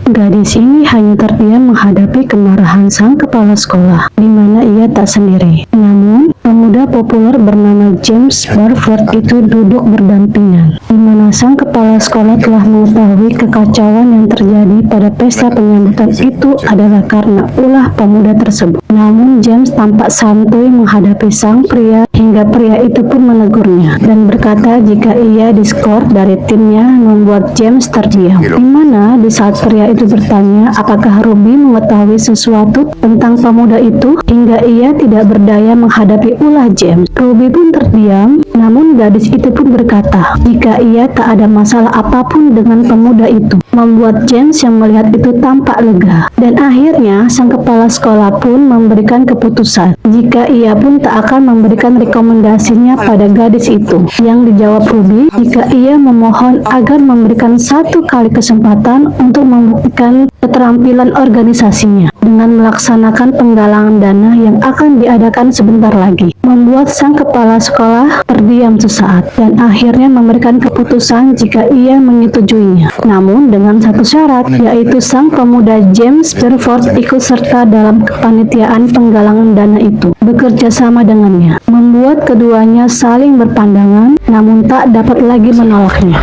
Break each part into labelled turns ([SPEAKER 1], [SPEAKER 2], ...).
[SPEAKER 1] Gadis ini hanya terdiam menghadapi kemarahan sang kepala sekolah, di mana ia tak sendiri. Namun, pemuda populer bernama James Barford itu duduk berdampingan, di mana sang kepala sekolah telah mengetahui kekacauan yang terjadi pada pesta penyambutan itu adalah karena ulah pemuda tersebut. Namun, James tampak santuy menghadapi sang pria hingga pria itu pun menegurnya dan berkata jika ia diskor dari timnya membuat James terdiam. Di mana di saat pria itu bertanya apakah Ruby mengetahui sesuatu tentang pemuda itu hingga ia tidak berdaya menghadapi ulah James. Ruby pun terdiam, namun gadis itu pun berkata jika ia tak ada masalah apapun dengan pemuda itu, membuat James yang melihat itu tampak lega. Dan akhirnya sang kepala sekolah pun memberikan keputusan jika ia pun tak akan memberikan rekomendasinya pada gadis itu. Yang dijawab Ruby jika ia memohon agar memberikan satu kali kesempatan untuk membuktikan keterampilan organisasinya dengan melaksanakan penggalangan dana yang akan diadakan sebentar lagi, membuat sang kepala sekolah terdiam sesaat dan akhirnya memberikan keputusan jika ia menyetujuinya. Namun dengan satu syarat, yaitu sang pemuda James Barford ikut serta dalam kepanitiaan penggalangan dana itu, bekerja sama dengannya, membuat keduanya saling berpandangan namun tak dapat lagi menolaknya.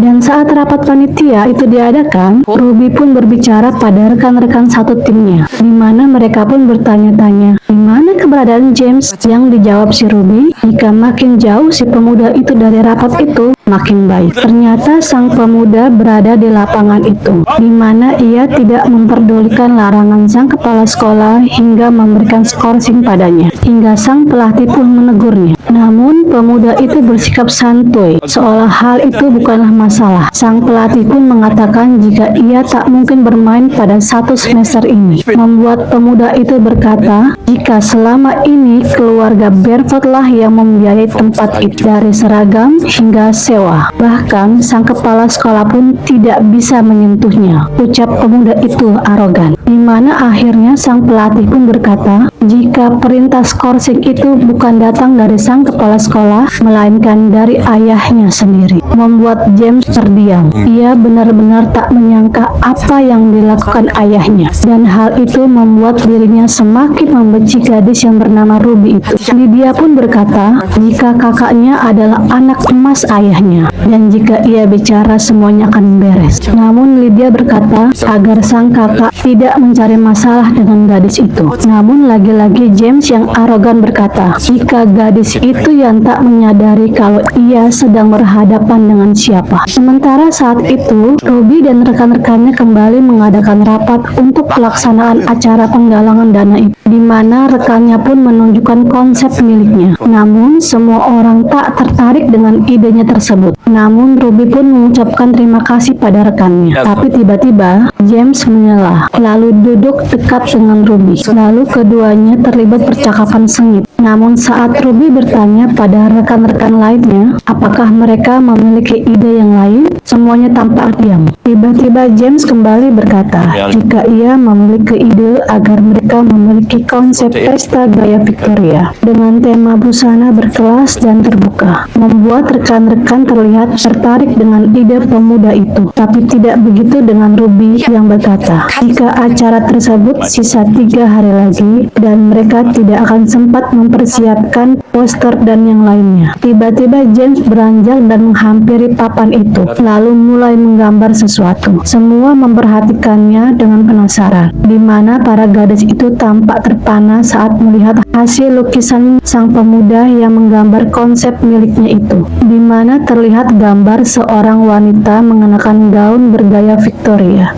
[SPEAKER 1] Dan saat rapat panitia itu diadakan, Ruby pun berbicara pada rekan-rekan satu timnya, di mana mereka pun bertanya-tanya, di mana keberadaan James? Yang dijawab si Ruby, jika makin jauh si pemuda itu dari rapat itu, makin baik. Ternyata sang pemuda berada di lapangan itu, di mana ia tidak memperdulikan larangan sang kepala sekolah hingga memberikan skorsing padanya, hingga sang pelatih pun menegurnya. Namun pemuda itu bersikap santuy, seolah hal itu bukanlah masalah. Sang pelatih pun mengatakan jika ia tak mungkin bermain pada satu semester ini, membuat pemuda itu berkata jika selama ini keluarga Barford lah yang membiayai tempat itu, dari seragam hingga sewa. Bahkan sang kepala sekolah pun tidak bisa menyentuhnya. Ucap pemuda itu arogan, di mana akhirnya sang pelatih pun berkata jika perintah skorsing itu bukan datang dari sang kepala sekolah melainkan dari ayahnya sendiri, membuat James terdiam. Ia benar-benar tak menyangka apa yang dilakukan ayahnya, dan hal itu membuat dirinya semakin membenci gadis yang bernama Ruby itu. Lydia pun berkata jika kakaknya adalah anak emas ayahnya dan jika ia bicara semuanya akan beres. Namun Lydia berkata agar sang kakak tidak mencari masalah dengan gadis itu. Namun lagi-lagi James yang arogan berkata jika gadis itu yang tak menyadari kalau ia sedang berhadapan dengan siapa. Sementara saat itu Ruby dan rekan-rekannya kembali mengadakan rapat untuk pelaksanaan acara penggalangan dana itu, di mana rekannya pun menunjukkan konsep miliknya. Namun semua orang tak tertarik dengan idenya tersebut. Namun Ruby pun mengucapkan terima kasih pada rekannya. Tapi tiba-tiba James menyela, lalu duduk dekat dengan Ruby. Lalu keduanya terlibat percakapan sengit. Namun saat Ruby bertanya pada rekan-rekan lainnya apakah mereka memiliki ide yang lain, semuanya tampak diam. Tiba-tiba James kembali berkata jika ia memiliki ide agar mereka memiliki konsep pesta gaya Victoria dengan tema busana berkelas dan terbuka, membuat rekan-rekan terlihat tertarik dengan ide pemuda itu. Tapi tidak begitu dengan Ruby yang berkata jika acara tersebut sisa 3 hari lagi dan mereka tidak akan sempat mempersiapkan poster dan yang lainnya. Tiba-tiba James beranjak dan menghampiri papan itu, lalu mulai menggambar sesuatu. Semua memperhatikannya dengan penasaran, di mana para gadis itu tampak terpana saat melihat hasil lukisan sang pemuda yang menggambar konsep miliknya itu, di mana terlihat gambar seorang wanita mengenakan gaun bergaya Victoria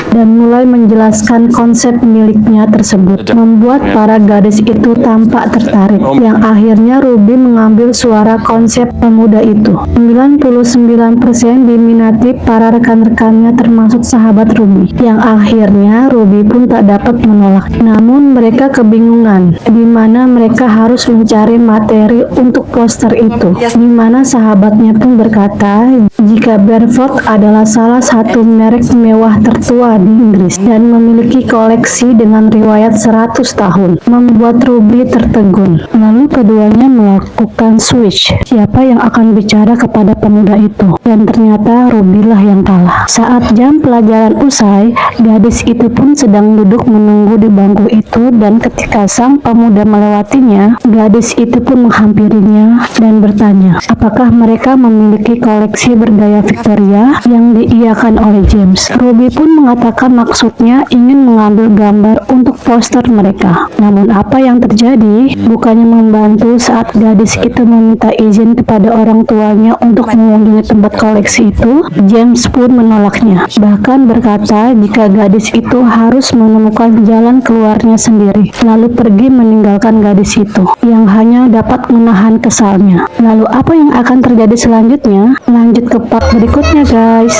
[SPEAKER 1] dan mulai menjelaskan konsep miliknya tersebut, membuat para gadis itu tampak tertarik. Yang akhirnya Ruby mengambil suara konsep pemuda itu. 99% diminati para rekan-rekannya termasuk sahabat Ruby. Yang akhirnya Ruby pun tak dapat menolak. Namun mereka kebingungan di mana mereka harus mencari materi untuk poster itu. Di mana sahabatnya pun berkata jika Barford adalah salah satu merek mewah tertua di Inggris dan memiliki koleksi dengan riwayat 100 tahun, membuat Ruby tertegun. Lalu keduanya melakukan switch, siapa yang akan bicara kepada pemuda itu, dan ternyata Ruby lah yang kalah. Saat jam pelajaran usai, gadis itu pun sedang duduk menunggu di bangku itu, dan ketika sang pemuda melewatinya, gadis itu pun menghampirinya dan bertanya, apakah mereka memiliki koleksi bergaya Victoria yang diiyakan oleh James. Ruby pun mengatakan maksudnya ingin mengambil gambar untuk poster mereka. Namun apa yang terjadi? Bukannya membantu saat gadis itu meminta izin kepada orang tuanya untuk mengunjungi tempat koleksi itu, James pun menolaknya. Bahkan berkata jika gadis itu harus menemukan jalan keluarnya sendiri, lalu pergi meninggalkan gadis itu yang hanya dapat menahan kesalnya. Lalu apa yang akan terjadi selanjutnya? Lanjut ke part berikutnya guys.